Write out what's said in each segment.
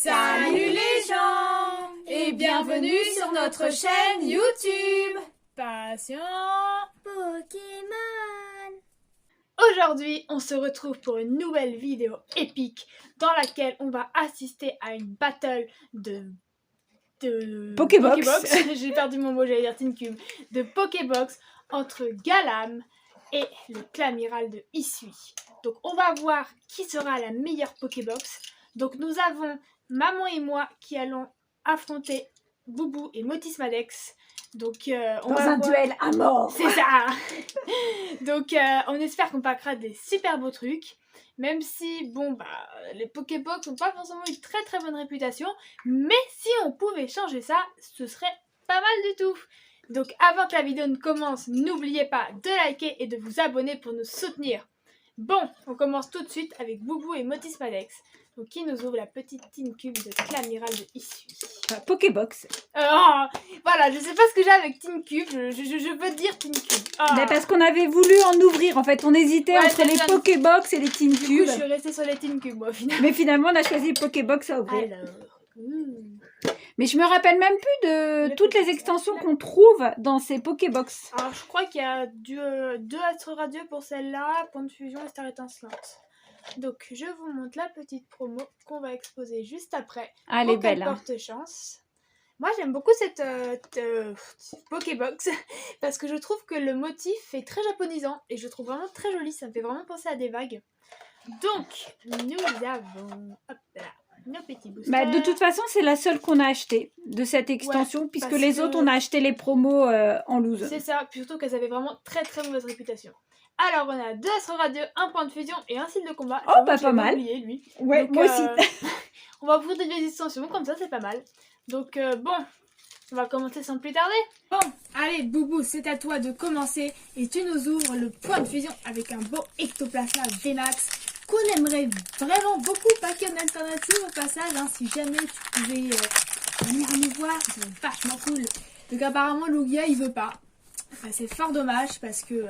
Salut les gens et bienvenue sur notre chaîne YouTube Passion Pokémon. Aujourd'hui, on se retrouve pour une nouvelle vidéo épique dans laquelle on va assister à une battle de Pokébox. J'ai perdu mon mot, j'allais dire Tincube. De Pokébox entre Galam et le Clamiral de Hisui. Donc on va voir qui sera la meilleure Pokébox. Donc nous avons maman et moi qui allons affronter Boubou et Motismadex. Donc on va un duel à mort. C'est ça. Donc on espère qu'on packera des super beaux trucs. Même si, les Pokébox n'ont pas forcément une très très bonne réputation. Mais si on pouvait changer ça, ce serait pas mal du tout. Donc avant que la vidéo ne commence, n'oubliez pas de liker et de vous abonner pour nous soutenir. Bon, on commence tout de suite avec Boubou et Motismadex. Donc qui nous ouvre la petite Tincube de Clamiral de Hisui. Pokébox. Voilà, je sais pas ce que j'ai avec Tincube, je veux dire Tincube. Mais parce qu'on avait voulu en ouvrir, en fait, on hésitait entre les Pokébox et les Du coup, Tincubes. je suis restée sur les Tincubes, moi, finalement. Mais finalement, on a choisi Pokébox à ouvrir. Alors, Mais je me rappelle même plus de toutes les extensions qu'on trouve dans ces Pokébox. Alors, je crois qu'il y a deux Astres Radieux pour celle-là, Point de Fusion et Star Étincelante. Donc, je vous montre la petite promo qu'on va exposer juste après. Ah, elle est belle. Porte chance. Moi, j'aime beaucoup cette Pokébox parce que je trouve que le motif est très japonisant et je trouve vraiment très joli. Ça me fait vraiment penser à des vagues. Donc, nous avons nos petits boosters. De toute façon, c'est la seule qu'on a achetée de cette extension, puisque parce les que- autres, on a acheté les promos en loose. C'est ça, puis surtout qu'elles avaient vraiment très très mauvaise réputation. Alors, on a 2 Astres Radieux, un point de fusion et un style de combat. Oh, J'avoue que je pas l'ai mal. oublié, lui. Ouais, Donc, moi aussi. On va ouvrir des vieilles extensions, comme ça c'est pas mal. Donc on va commencer sans plus tarder. Bon, allez Boubou, c'est à toi de commencer et tu nous ouvres le point de fusion avec un beau Ectoplasma VMAX qu'on aimerait vraiment beaucoup packer en alternative au passage, hein, si jamais tu pouvais venir nous voir, ça serait vachement cool. Donc apparemment Lugia il veut pas. Enfin, c'est fort dommage parce que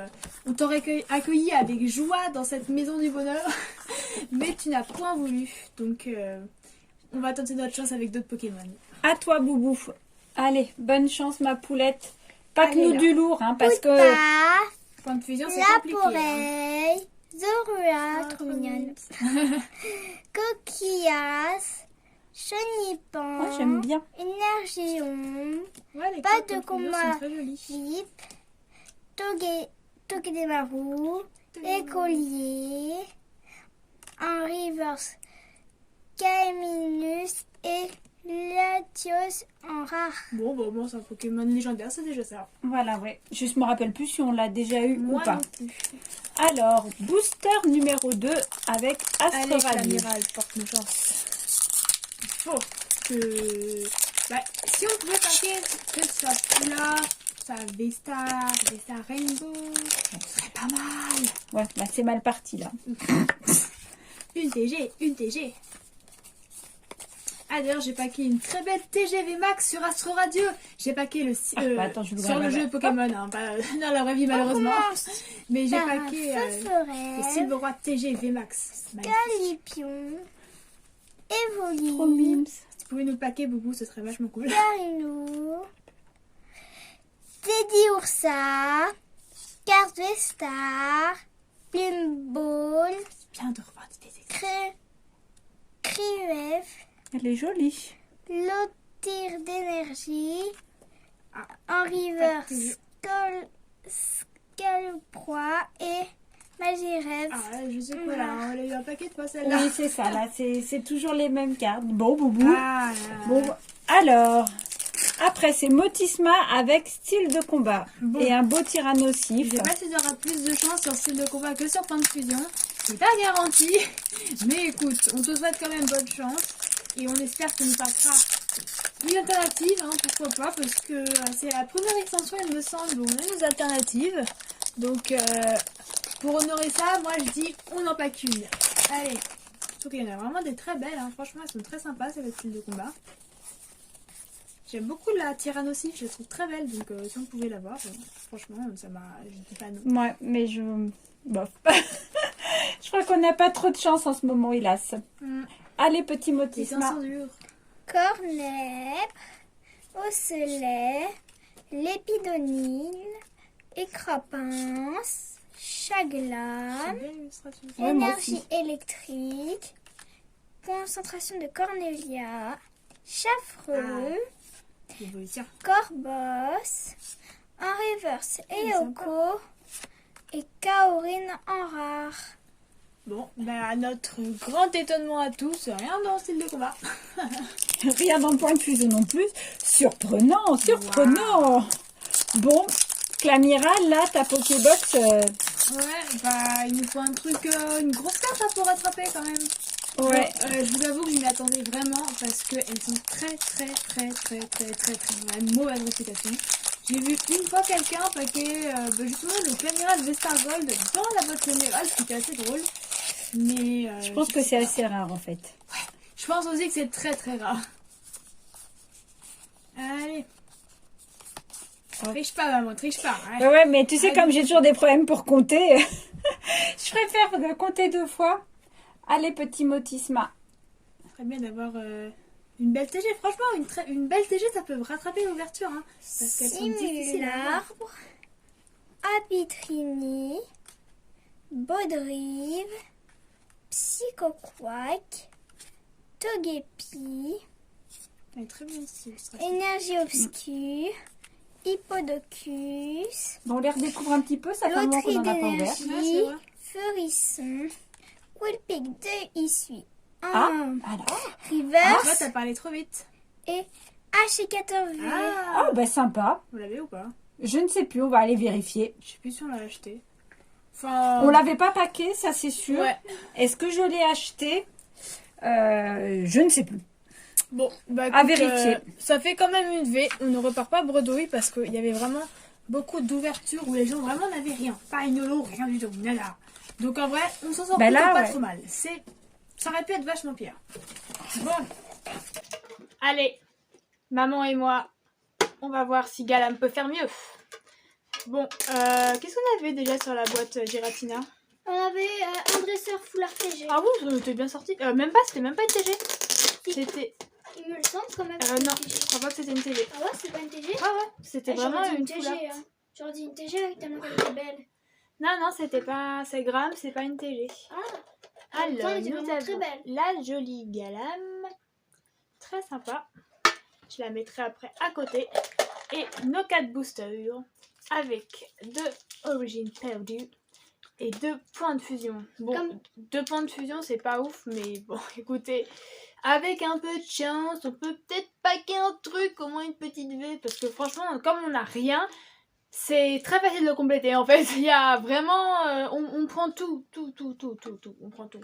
on t'aurait accueilli avec joie dans cette maison du bonheur, mais tu n'as point voulu. Donc on va tenter notre chance avec d'autres Pokémon. À toi, Boubou. Allez, bonne chance, ma poulette. Pack-nous Allez, là. du lourd, hein, parce que... Point de fusion, c'est La compliqué. Poreille, Zorua, trop mignonne. Coquillas, Chenipan, Moi, j'aime bien. Énergion, Ouais, les Pas cartes de Point fusion combat. sont très jolies. Flip, Togedemaru, Écolier, en reverse, Kaiminus et Latios en rare. Bon, c'est un Pokémon légendaire, c'est déjà ça. Voilà, ouais. Je me rappelle plus si on l'a déjà eu Moi ou pas. non plus. Alors, booster numéro 2 avec Allez, Astro Radio. l'amiral, porte-nous chance. Il faut que... si on pouvait paquer que ce soit Poula, ça Vestar, Vestar Rainbow, ce serait pas mal. Ouais, là, c'est mal parti, là. Une TG. Ah d'ailleurs j'ai packé une très belle TGV Max sur Astro Radio. J'ai packé le attends, je vais sur le l'ouvrir. jeu Pokémon, hein, pas dans la vraie vie malheureusement. Mais j'ai packé le Forêt, Silveroi TGV Max. Magnifique. Calipion, Trop Evoli, mimes. Si tu pouvais nous packer Boubou, ce serait vachement cool. Carino, Teddy Ursa, Carstar, Plumball, Bien de revoir des extraits. Krief, Elle est jolie. Lotir d'énergie, Ah, en river, pas Scalproie et Magirev. Ah je sais quoi là, on a eu un paquet de fois celle-là. Oui, c'est ça, là. C'est toujours les mêmes cartes. Bon, Boubou. Ah, là. Bon, alors... Après, c'est Motisma avec style de combat. Bon. Et un beau Je tyrannosif. sais pas si tu auras plus de chance sur style de combat que sur point de fusion. C'est pas garanti. Mais écoute, on te souhaite quand même bonne chance. Et on espère que nous passera une alternative, hein, pourquoi pas. Parce que c'est la première extension, il me semble, où on a nos alternatives. Donc, pour honorer ça, moi je dis, on en pack une. Allez. Surtout qu'il y en a vraiment des très belles. Hein. Franchement, elles sont très sympas, c'est le style de combat. J'aime beaucoup la Tyrannosif, je la trouve très belle, donc si on pouvait l'avoir, franchement, ça m'a... Je dis pas non. Ouais, mais je... Bof. Je crois qu'on n'a pas trop de chance en ce moment, hélas. Allez, petit Les Motisma. 500 dur. cornèbre, osselet, lépidonine, écrapince, chaglam, C'est une belle illustration. Ouais, moi énergie aussi. électrique, concentration de cornélia, chafreux, L'évolution. corbos, en reverse c'est Eoko et kaorine en rare. Bon, bah à notre grand étonnement à tous, rien dans le style de combat. Rien dans le point de fusion non plus. Surprenant, surprenant. Bon, Clamira, là, ta Pokébox, Ouais, bah il nous faut un truc, une grosse carte là, pour rattraper quand même. ouais. Bon, je vous avoue que je m'y attendais vraiment parce qu'elles sont très une mauvaise réputation. J'ai vu une fois quelqu'un paquer justement le Clamira de Vestar Gold dans la boîte générale, ce qui était assez drôle. Mais Je pense que c'est assez rare en fait. je pense aussi que c'est très rare. Allez. Triche pas maman, triche pas. Ouais. Ouais, mais tu sais, Allez. comme j'ai toujours des problèmes pour compter, je préfère compter 2 fois. Allez, petit Motisma. Très bien d'avoir une belle TG. Franchement, une belle TG, ça peut rattraper l'ouverture. Hein, parce qu'elles sont difficiles à avoir. Simularbre, Abitrini, Baudrive, Psychoquack, Togepi, Elle est très bien ici. Énergie obscure, Hippodocus, Bon, on les redécouvre un petit peu, ça fait un moment qu'on Loterie n'en a pas ouvert. Ouais, c'est d'énergie, vrai. Furisson, Quilpic de Issue, Ah, alors. River Toi, t'as parlé trop vite. et H14V. Ah, Oh, bah sympa. vous l'avez ou pas? Je ne sais plus, on va aller vérifier. Je sais plus si on l'a acheté. Enfin. On l'avait pas paqué, ça c'est sûr. Ouais. Est-ce que je l'ai acheté Je ne sais plus. Bon, bah, À écoute, vérifier. ça fait quand même une V. On ne repart pas bredouille parce qu'il y avait vraiment beaucoup d'ouvertures où les gens vraiment n'avaient rien. Pas une holo, rien du tout. Nada. Donc en vrai, on s'en sort Bah plutôt là, pas ouais. trop mal. Ça aurait pu être vachement pire. Bon. Allez, maman et moi, on va voir si Galam peut faire mieux. Bon, qu'est-ce qu'on avait déjà sur la boîte Giratina? On avait un dresseur foulard TG. Ah oui, ça était bien sorti. Même pas, c'était même pas une TG. C'était. Il me le semble quand même. Non, je crois pas que c'était une TG. Ah ouais, c'est pas une TG? Ah ouais, c'était vraiment une TG. foulard. Hein. J'aurais dit une TG avec tellement qu'elle était belle. Non, c'était pas. C'est Gram, c'est pas une TG. Ah, Alors, elle était nous vraiment très avons belle. la jolie Galam. Très sympa. Je la mettrai après à côté. Et nos 4 boosters avec 2 origines perdues et 2 points de fusion. Bon, Comme- 2 points de fusion, c'est pas ouf, mais bon, écoutez, avec un peu de chance, on peut peut-être paquer un truc, au moins une petite V, parce que franchement, comme on n'a rien, c'est très facile de compléter en fait. Il y a vraiment. On prend tout. On prend tout.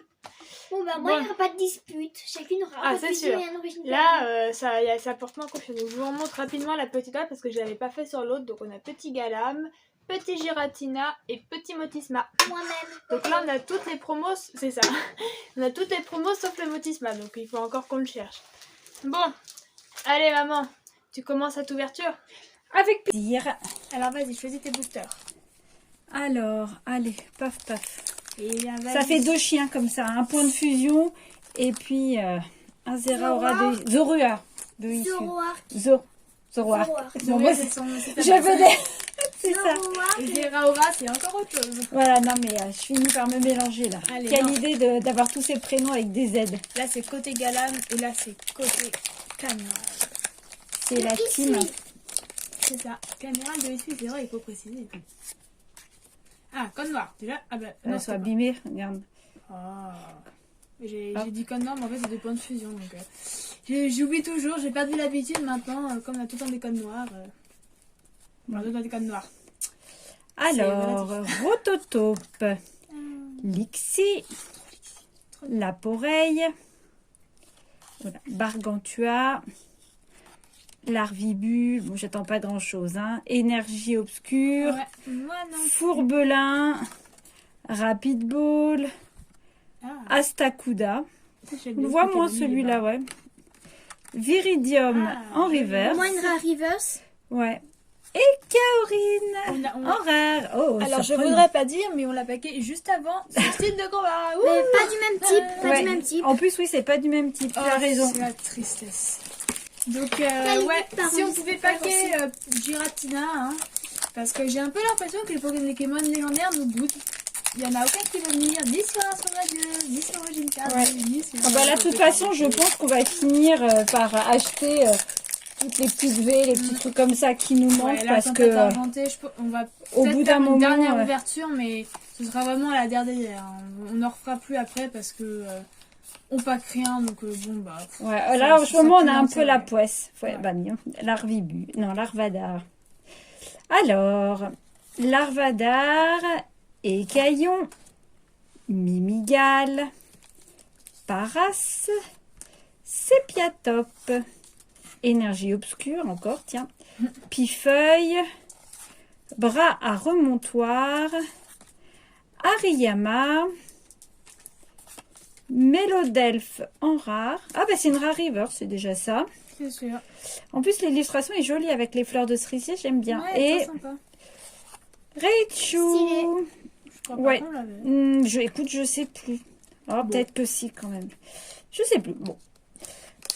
Bon, bah, moi, il Bon. n'y aura pas de dispute. Chacune aura Ah, un peu c'est de fusion sûr. et un origine perdue. Là, ça porte moins confiance. Donc, je vous remontre rapidement la petite boîte parce que je l'avais pas fait sur l'autre. Donc, on a petit Galam, petit Giratina et petit Motisma. Moi-même. Donc là, on a toutes les promos, c'est ça. On a toutes les promos sauf le Motisma. Donc, il faut encore qu'on le cherche. Bon, allez, maman, tu commences cette ouverture. Avec plaisir. Alors, vas-y, choisis tes boosters. Alors, allez, paf, paf. Et bien, Ça fait 2 chiens comme ça, un point de fusion et puis un Zeraora de Zorua de issue. Zoroark. Zoroark. Zoroark. Bon, moi, c'est je venais. C'est ça. Zoroark. Et Zeraora, c'est encore autre chose. Voilà, non mais je finis par me mélanger là. Allez, Quelle non. idée d'avoir tous ces prénoms avec des Z. Là, c'est côté Galam et là, c'est côté Caméral. C'est la team. C'est ça. Caméral de Issue, c'est vrai, il faut préciser. Ah, code noir, déjà. Ah bah, Non, soit abîmé, regarde. Ah. J'ai dit code noir, mais en fait, c'est des points de fusion. Donc, j'oublie toujours, j'ai perdu l'habitude maintenant, comme on a tout le temps des codes noirs. On a tout le temps des codes noirs. Alors, Rototope, Lixie, Laporeille, voilà, Bargantua, Larvibule, bon j'attends pas grand chose, hein. Énergie obscure, Ouais, moi non. Fourbelin, Rapid Ball, Ah, Astacuda, j'aime on le bien voit ce moins qu'elle a mis, celui-là, les ouais. Viridium Ah, en joli. reverse, Moi, une rare reverse. ouais. Et Kaorine On en rare. Oh, Alors, je surprenant. voudrais pas dire, mais on l'a paqué juste avant ce style de combat. Ouh. Mais pas du même type, pas Ouais. du même type. En plus, oui, c'est pas du même type. Tu as Oh, raison. c'est la tristesse. Donc, les ouais, parents, si on ils pouvait sont pas paquer Giratina, hein, parce que j'ai un peu l'impression que les Pokémon légendaires nous goûtent. Il y en a aucun qui veut venir, ni sur Instant Radio, ni sur Origin Card, Ouais. ni sur... Ah bah là, de toute façon, je pense qu'on va finir par acheter toutes les petites V, les petits trucs comme ça qui nous manquent Ouais, la parce tempête que inventée, on va au peut-être bout faire d'un une moment, dernière ouais. ouverture, mais ce sera vraiment à la dernière. Hein. On n'en refera plus après parce que on pack rien, donc bon bah. ouais, ça- là, en ça ce moment, on a pue un dans peu ça, la ouais. poisse. Ouais, Ouais. bah, Larvibu. Non, Larvadar. Alors, Larvadar, Écaillon, Mimigal, Paras, Sépiatop, Énergie obscure, encore, tiens, Pifeuille, Bras à remontoir, Hariyama, Mélodelphe en rare. Ah bah c'est une rare river, c'est déjà ça. C'est sûr. En plus l'illustration est jolie avec les fleurs de cerisier, j'aime bien. Ouais, Et très sympa. Raichu. Je crois pas Ouais. qu'on l'avait. Écoute, je sais plus. Oh, Bon. peut-être que si quand même. Je sais plus. Bon.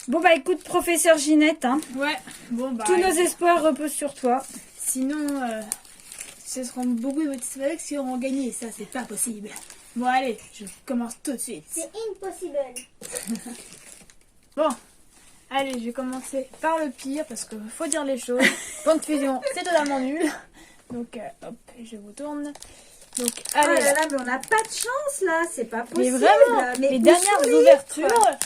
Bon bah écoute, professeur Ginette, hein, Ouais, bon bah. tous nos espoirs reposent sur toi. Sinon, ce seront beaucoup de petits Alex qui auront gagné, et ça c'est pas possible. Bon allez, je commence tout de suite. C'est impossible. Bon, allez, je vais commencer par le pire parce qu'il faut dire les choses. Point de fusion, c'est totalement nul. Donc, hop, je vous tourne. Donc, allez, là. mais on n'a pas de chance là, c'est pas Mais vraiment, les dernières ouvertures,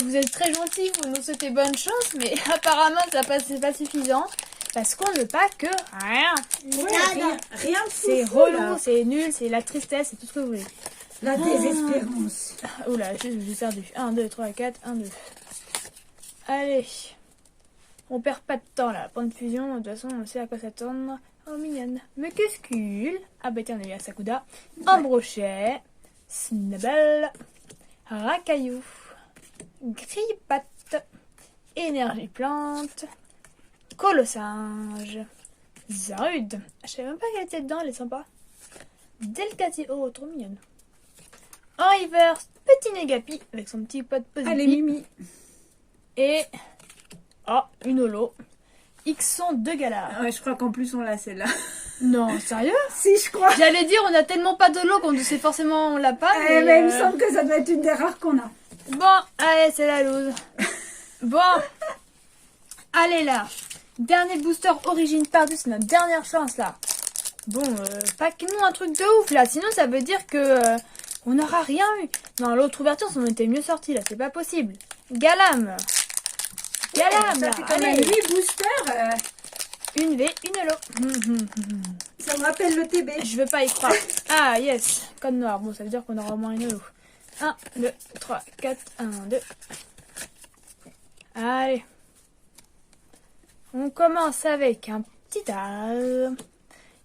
vous êtes très gentils, vous nous souhaitez bonne chance, mais apparemment c'est pas suffisant parce qu'on ne pack que rien. Rien de C'est foufou, là. relou, c'est nul, c'est la tristesse, c'est tout ce que vous voulez. La désespérance. Oula, j'ai perdu. 1, 2, 3, 4, 1, 2. Allez. On perd pas de temps là. Point de fusion, de toute façon, on sait à quoi s'attendre. Oh, mignonne. Mucuscule. Ah bah tiens, on a eu un Sakuda. Un brochet. Snubble. Racaillou. Grille-patte. Énergie plante. Colossinge. Zarude. Je savais même pas qu'elle était dedans, elle est sympa. Delcati. Oh, trop mignonne. En reverse, petit Negapi avec son petit pote positif. Allez Mimi. Et une holo. Ixon de Galar. Ouais, je crois qu'en plus on l'a celle-là. Non, sérieux? Si, je crois. J'allais dire, on a tellement pas de lot qu'on sait forcément on l'a pas. Mais, il me semble que ça doit être une des rares qu'on a. Bon, allez, c'est la loose. Bon, allez là. Dernier booster Origin perdu, c'est notre dernière chance là. Bon, pas que nous un truc de ouf là, sinon ça veut dire que on n'aura rien eu. Non, l'autre ouverture, on était mieux sorti là, c'est pas possible. Galam. Galam, Ça là, fait quand même allez. 8 boosters. Une V, une holo. Ça me rappelle le TB. Je veux pas y croire. Ah, yes. Code noir. Bon, ça veut dire qu'on aura au moins une holo. 1, 2, 3, 4, 1, 2. Allez. On commence avec un petit as.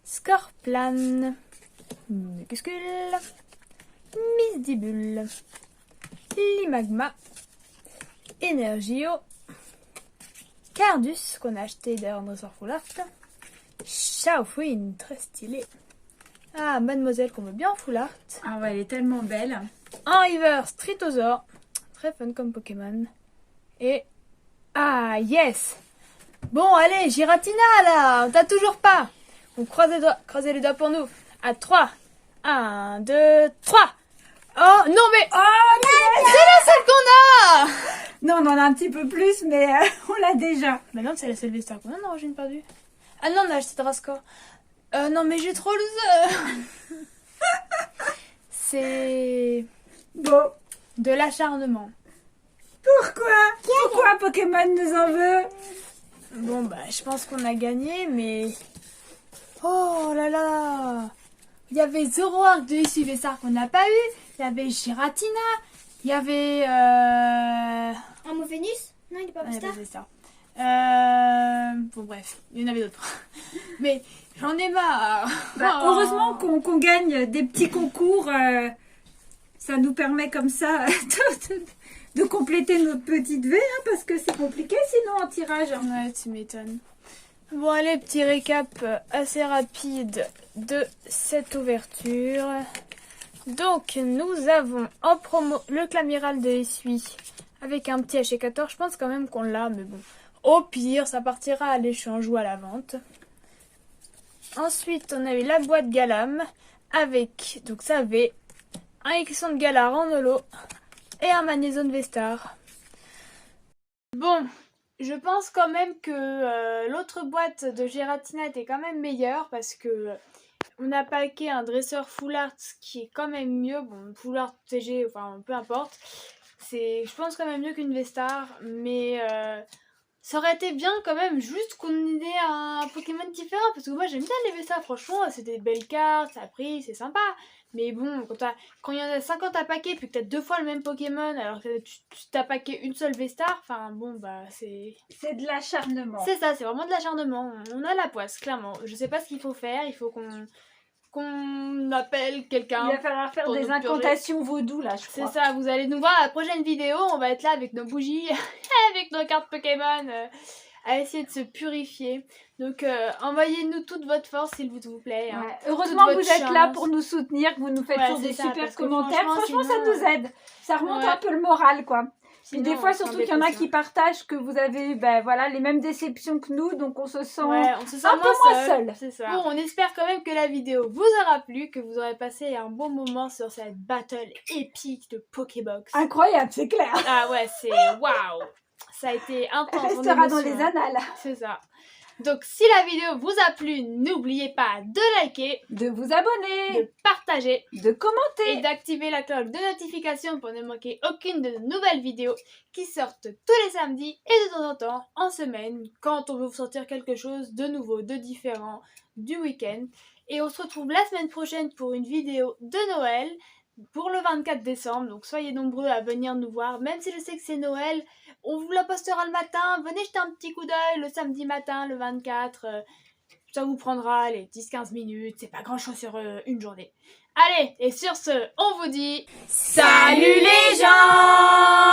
Scorplan. Mucuscule. Misdibule. Limagma. Energio. Cardus, qu'on a acheté d'ailleurs dans Dresseur Full Art. Shaofin, très stylé. Ah, Mademoiselle qu'on veut bien en Full Art. Ah ouais, elle est tellement belle. En Reverse, Tritosaur. Très fun comme Pokémon. Et... Ah, yes. Bon, allez, Giratina, là. On t'a toujours pas. On croise les doigts. Croisez les doigts pour nous. À 3. 1, 2, 3. Oh, non mais... Oh, C'est la seule qu'on a. non, on en a un petit peu plus, mais on l'a déjà. Mais non, c'est la seule Vista qu'on a, non, j'ai une perdue. Ah non, on a acheté Drascore. Non, mais j'ai trop loser. C'est Bon, de l'acharnement. pourquoi Pokémon nous en veut? Bon, bah, je pense qu'on a gagné, mais... Oh là là. Il y avait Zoroark de Issu Vessar qu'on n'a pas eu. Il y avait Giratina. Il y avait... Un mot Vénus? Non, il est pas Ah, il y Star. avait ça. Bon, bref, il y en avait d'autres. Mais j'en ai marre. Bah, Oh. heureusement qu'on gagne des petits concours. Ça nous permet comme ça de compléter notre petite V, hein, parce que c'est compliqué sinon en tirage. Ouais, tu m'étonnes. Bon allez, petit récap assez rapide de cette ouverture. Donc nous avons en promo le Clamiral de Essuie avec un petit H14. Je pense quand même qu'on l'a, mais bon. Au pire, ça partira à l'échange ou à la vente. Ensuite, on a eu la boîte Galam avec, donc ça avait un écusson de Galar en holo et un Magnézone Vestar. Bon, je pense quand même que l'autre boîte de Giratina était quand même meilleure parce que on a packé un dresseur full art qui est quand même mieux. Bon, full art TG, enfin peu importe. C'est, je pense, quand même mieux qu'une Vestar, mais ça aurait été bien quand même juste qu'on ait un Pokémon différent parce que moi j'aime bien les Vestas, franchement, c'est des belles cartes, ça brille, c'est sympa. Mais bon, quand il y en a 50 à paquer, puis que t'as 2 fois le même Pokémon, alors que tu t'as paqué une seule Vestar, enfin bon, bah c'est... C'est de l'acharnement. C'est ça, c'est vraiment de l'acharnement. On a la poisse, clairement. Je sais pas ce qu'il faut faire, il faut qu'on appelle quelqu'un. Il va falloir faire pour des nous purger. incantations vaudou là, je C'est crois. ça, vous allez nous voir à la prochaine vidéo, on va être là avec nos bougies, avec nos cartes Pokémon, à essayer de se purifier. Donc envoyez-nous toute votre force s'il vous plaît. Hein. Ouais. Heureusement que Toute vous êtes votre là chance. pour nous soutenir, que vous nous faites Ouais, toujours c'est des ça, super parce que commentaires. Franchement, ça sinon, nous aide. Ça remonte ouais. un peu le moral, quoi. Puis Sinon, des fois, c'est surtout qu'il y en a embêtant. qui partagent que vous avez ben, voilà, les mêmes déceptions que nous, donc on se sent Ouais, on se sent un peu moins seul. C'est ça. Bon, on espère quand même que la vidéo vous aura plu, que vous aurez passé un bon moment sur cette battle épique de Pokébox. Incroyable, c'est clair. Ah ouais, c'est waouh. Ça a été intense. Elle en restera dans émotion, les hein. annales. C'est ça. Donc si la vidéo vous a plu, n'oubliez pas de liker, De vous abonner, de partager de commenter. et d'activer la cloche de notification pour ne manquer aucune de nos nouvelles vidéos qui sortent tous les samedis et de temps en temps en semaine quand on veut vous sortir quelque chose de nouveau, de différent du week-end. Et on se retrouve la semaine prochaine pour une vidéo de Noël pour le 24 décembre. Donc soyez nombreux à venir nous voir, même si je sais que c'est Noël. On vous la postera le matin, venez jeter un petit coup d'œil le samedi matin, le 24. Ça vous prendra les 10-15 minutes, c'est pas grand chose sur une journée. Allez, et sur ce, on vous dit salut les gens!